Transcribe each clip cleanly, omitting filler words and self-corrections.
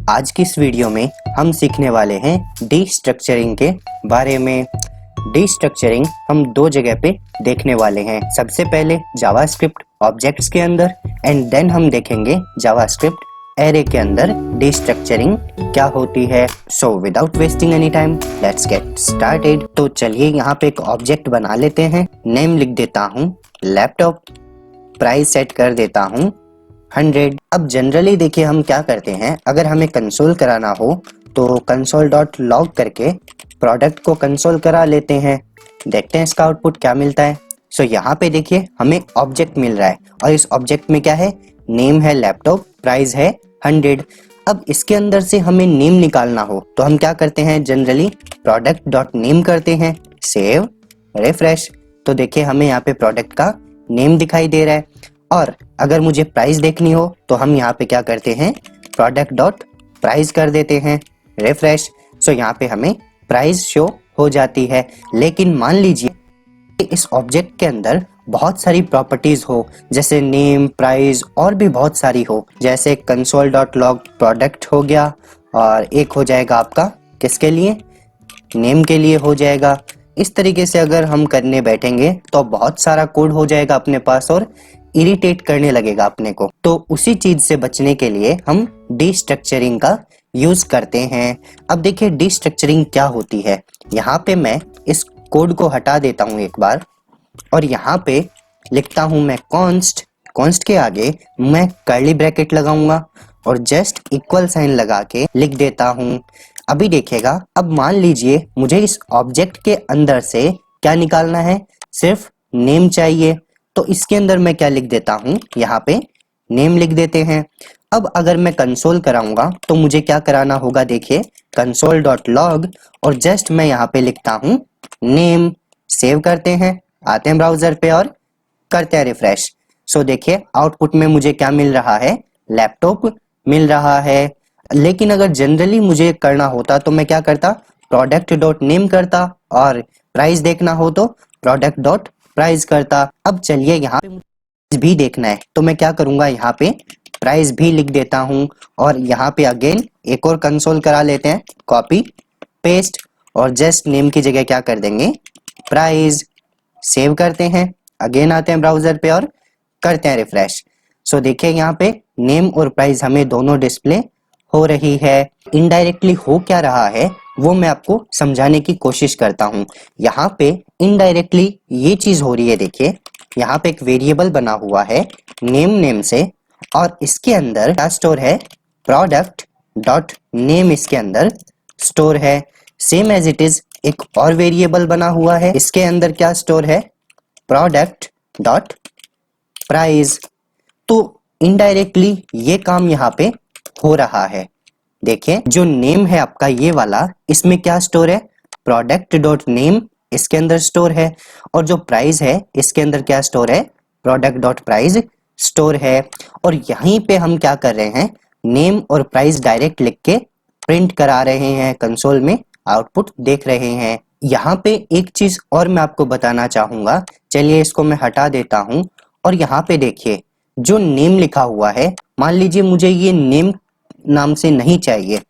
आज की इस वीडियो में हम सीखने वाले हैं डीस्ट्रक्चरिंग के बारे में। डीस्ट्रक्चरिंग हम दो जगह पे देखने वाले हैं। सबसे पहले जावास्क्रिप्ट ऑब्जेक्ट्स के अंदर एंड देन हम देखेंगे जावास्क्रिप्ट एरे के अंदर डीस्ट्रक्चरिंग क्या होती है। So without wasting any time let's get started. तो चलिए यहाँ पे एक ऑब्जेक्ट बना लेते हैं। नेम लिख देता हूँ लैपटॉप, प्राइस सेट कर देता हूँ 100। अब जनरली देखिए हम क्या करते हैं, अगर हमें कंसोल कराना हो तो console.log करके प्रोडक्ट को कंसोल करा लेते हैं। देखते हैं इसका आउटपुट क्या मिलता है। सो यहाँ पे देखिए हमें ऑब्जेक्ट मिल रहा है और इस ऑब्जेक्ट में क्या है, नेम है लैपटॉप, प्राइस है 100। अब इसके अंदर से हमें नेम निकालना हो तो हम क्या करते हैं, जनरली product.name करते हैं, सेव, रिफ्रेश। तो देखिए हमें यहाँ पे प्रोडक्ट का नेम दिखाई दे रहा है। और अगर मुझे प्राइस देखनी हो तो हम यहाँ पे क्या करते हैं, product.price कर देते हैं, रिफ्रेश। सो यहाँ पे हमें प्राइस शो हो जाती है। लेकिन मान लीजिए इस ऑब्जेक्ट के अंदर बहुत सारी प्रॉपर्टीज हो, जैसे नेम, प्राइस और भी बहुत सारी हो, जैसे console.log प्रोडक्ट हो गया और एक हो जाएगा आपका किसके लिए, नेम के लिए हो जाएगा। इस तरीके से अगर हम करने बैठेंगे तो बहुत सारा कोड हो जाएगा अपने पास और इरिटेट करने लगेगा अपने को। तो उसी चीज से बचने के लिए हम डीस्ट्रक्चरिंग का यूज करते हैं। अब देखिए डीस्ट्रक्चरिंग क्या होती है। यहाँ पे मैं इस कोड को हटा देता हूँ एक बार और यहाँ पे लिखता हूँ मैं कॉन्स्ट के आगे मैं कर्ली ब्रैकेट लगाऊंगा और जस्ट इक्वल साइन लगा के लिख देता हूँ। अभी देखिएगा, अब मान लीजिए मुझे इस ऑब्जेक्ट के अंदर से क्या निकालना है, सिर्फ नेम चाहिए। तो इसके अंदर मैं क्या लिख देता हूँ, यहाँ पे नेम लिख देते हैं। अब अगर मैं कंसोल कराऊंगा तो मुझे क्या कराना होगा, देखिए console.log और जस्ट मैं यहाँ पे लिखता हूँ नेम, सेव करते हैं, आते हैं ब्राउजर पे और करते हैं रिफ्रेश। सो देखिए आउटपुट में मुझे क्या मिल रहा है, लैपटॉप मिल रहा है। लेकिन अगर जनरली मुझे करना होता तो मैं क्या करता, product.name करता और प्राइस देखना हो तो product.price करता। अब चलिए यहाँ पे भी देखना है तो मैं क्या करूंगा, यहाँ पे प्राइस भी लिख देता हूँ और यहाँ पे अगेन एक और कंसोल करा लेते हैं, कॉपी पेस्ट और जस्ट नेम की जगह क्या कर देंगे, प्राइस, सेव करते हैं, अगेन आते हैं ब्राउजर पे और करते हैं रिफ्रेश। सो देखिए यहाँ पे नेम और प्राइस हमें दोनों डिस्प्ले हो रही है। इनडायरेक्टली हो क्या रहा है वो मैं आपको समझाने की कोशिश करता हूँ। यहाँ पे इनडायरेक्टली ये चीज हो रही है, देखिए यहाँ पे एक वेरिएबल बना हुआ है नेम से और इसके अंदर क्या स्टोर है, प्रोडक्ट डॉट नेम इसके अंदर स्टोर है। सेम एज इट इज एक और वेरिएबल बना हुआ है, इसके अंदर क्या स्टोर है, प्रोडक्ट डॉट प्राइस। तो इनडायरेक्टली ये काम यहाँ पे हो रहा है। देखिए जो नेम है आपका ये वाला, इसमें क्या स्टोर है, प्रोडक्ट डॉट नेम इसके अंदर स्टोर है और जो प्राइस है इसके अंदर क्या स्टोर है, प्रोडक्ट डॉट प्राइस स्टोर है। और यहीं पे हम क्या कर रहे हैं, नेम और प्राइस डायरेक्ट लिख के प्रिंट करा रहे हैं, कंसोल में आउटपुट देख रहे हैं। यहाँ पे एक चीज और मैं आपको बताना चाहूंगा, चलिए इसको मैं हटा देता हूँ और यहाँ पे देखिए जो नेम लिखा हुआ है, मान लीजिए मुझे ये नेम नाम से नहीं चाहिए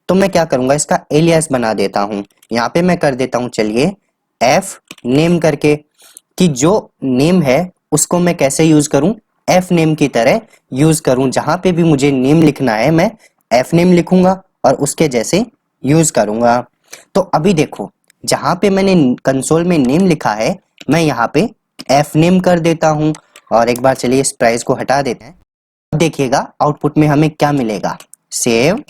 तो मैं क्या करूंगा, इसका एलियास बना देता हूं। यहाँ पे मैं कर देता हूं, चलिए एफ नेम करके, कि जो नेम है उसको मैं कैसे यूज करूं, एफ नेम की तरह यूज करूं। जहां पे भी मुझे नेम लिखना है मैं एफ नेम लिखूंगा और उसके जैसे यूज करूंगा। तो अभी देखो जहां पे मैंने कंसोल में नेम लिखा है मैं यहाँ पे एफ नेम कर देता हूं और एक बार चलिए इस प्राइस को हटा देते हैं। अब देखिएगा आउटपुट में हमें क्या मिलेगा, सेव,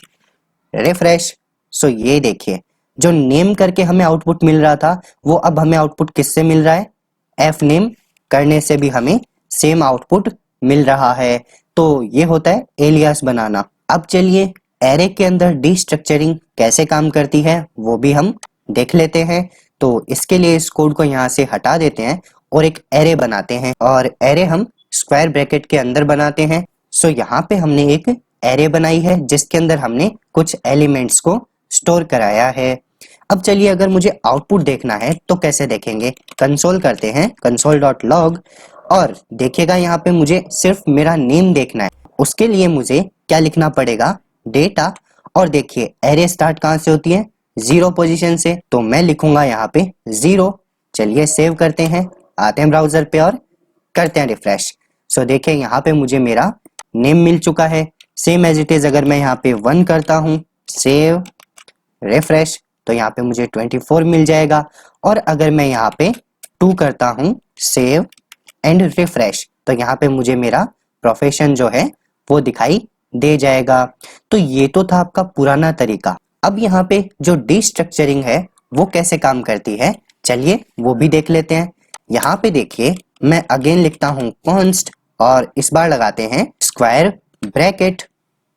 रिफ्रेश। सो ये देखिए जो नेम करके हमें आउटपुट मिल रहा था वो अब हमें आउटपुट किससे मिल रहा है, एफ नेम करने से भी हमें सेम आउटपुट मिल रहा है। तो ये होता है एलियास बनाना। अब चलिए एरे के अंदर डीस्ट्रक्चरिंग कैसे काम करती है वो भी हम देख लेते हैं। तो इसके लिए इस कोड को यहाँ से हटा देते हैं और एक एरे बनाते हैं और एरे हम स्क्वायर ब्रैकेट के अंदर बनाते हैं। सो यहाँ पे हमने एक एरे बनाई है जिसके अंदर हमने कुछ एलिमेंट्स को स्टोर कराया है। अब चलिए अगर मुझे आउटपुट देखना है तो कैसे देखेंगे, कंसोल करते हैं, console.log और देखिएगा यहाँ पे मुझे सिर्फ मेरा नेम देखना है। उसके लिए मुझे क्या लिखना पड़ेगा, डेटा और देखिए एरे स्टार्ट कहाँ से होती है, 0 पोजीशन से, तो मैं लिखूंगा यहाँ पे 0। चलिए सेव करते हैं, आते हैं ब्राउजर पे और करते हैं रिफ्रेश। सो देखिए यहाँ पे मुझे मेरा नेम मिल चुका है। सेम एज इट इज अगर मैं यहाँ पे 1 करता हूँ, सेव, रिफ्रेश, तो यहाँ पे मुझे 24 मिल जाएगा। और अगर मैं यहाँ पे 2 करता हूँ, सेव एंड रिफ्रेश, तो यहाँ पे मुझे मेरा प्रोफेशन जो है वो दिखाई दे जाएगा। तो ये तो था आपका पुराना तरीका। अब यहाँ पे जो डीस्ट्रक्चरिंग है वो कैसे काम करती है, चलिए वो भी देख लेते हैं। यहाँ पे देखिए मैं अगेन लिखता हूँ कॉन्स्ट और इस बार लगाते हैं स्क्वायर ब्रैकेट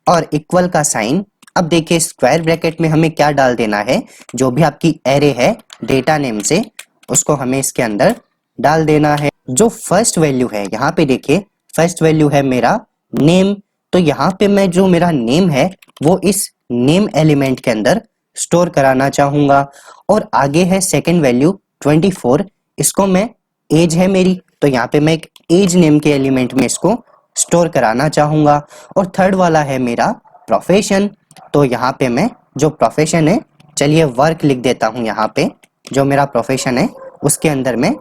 और इक्वल का साइन। अब देखिए स्क्वायर ब्रैकेट में हमें क्या डाल देना है, जो भी आपकी एरे है डेटा नेम से उसको हमें इसके अंदर डाल देना है। जो फर्स्ट वैल्यू है यहाँ पे देखिए फर्स्ट वैल्यू है मेरा नेम, तो यहाँ पे मैं जो मेरा नेम है वो इस नेम एलिमेंट के अंदर स्टोर कराना चाहूंगा। और आगे है सेकंड वैल्यू 24, इसको मैं एज है मेरी, तो यहाँ पे मैं एक एज नेम के एलिमेंट में इसको स्टोर कराना चाहूंगा। और थर्ड वाला है मेरा प्रोफेशन, तो यहाँ पे मैं जो प्रोफेशन है, चलिए वर्क लिख देता हूँ यहाँ पे, जो मेरा प्रोफेशन है उसके अंदर मैं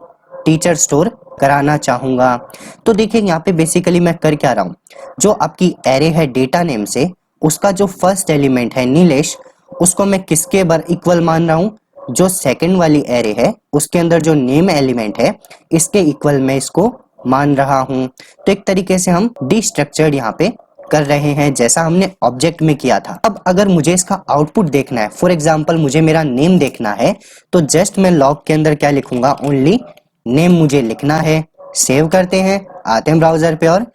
टीचर स्टोर कराना चाहूंगा। तो देखिए यहाँ पे बेसिकली मैं कर क्या रहा हूँ, जो आपकी एरे है डेटा नेम से उसका जो फर्स्ट एलिमेंट है नीलेश, उसको मैं किसके बर इक्वल मान रहा हूँ, जो सेकंड वाली एरे है उसके अंदर जो नेम एलिमेंट है इसके इक्वल मैं इसको मान रहा हूँ। तो एक तरीके से हम डीस्ट्रक्चर्ड यहाँ पे कर रहे हैं, जैसा हमने ऑब्जेक्ट में किया था। अब अगर मुझे इसका आउटपुट देखना है, फॉर एग्जांपल मुझे मेरा नेम देखना है, तो जस्ट मैं लॉग के अंदर क्या लिखूंगा, ओनली नेम मुझे लिखना है। सेव करते हैं, आते हैं ब्राउजर पे और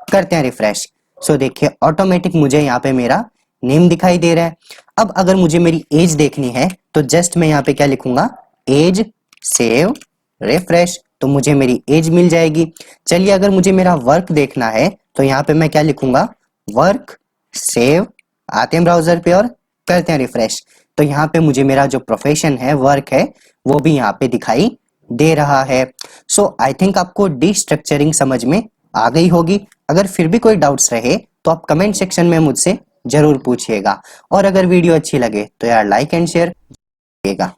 करते हैं रिफ्रेश। सो देखिए ऑटोमेटिक मुझे यहाँ पे मेरा नेम दिखाई दे रहा है। अब अगर मुझे मेरी एज देखनी है तो जस्ट मैं यहाँ पे क्या लिखूंगा, एज, सेव, रिफ्रेश, तो मुझे मेरी एज मिल जाएगी। चलिए अगर मुझे मेरा वर्क देखना है तो यहाँ पे मैं क्या लिखूंगा, वर्क, सेव, आते हैं ब्राउजर पे और करते हैं रिफ्रेश। तो यहाँ पे मुझे मेरा जो प्रोफेशन है, वर्क है, वो भी यहाँ पे दिखाई दे रहा है। सो आई थिंक आपको डीस्ट्रक्चरिंग समझ में आ गई होगी। अगर फिर भी कोई डाउट्स रहे तो आप कमेंट सेक्शन में मुझसे जरूर पूछिएगा। और अगर वीडियो अच्छी लगे तो यार लाइक एंड शेयर कीजिएगा।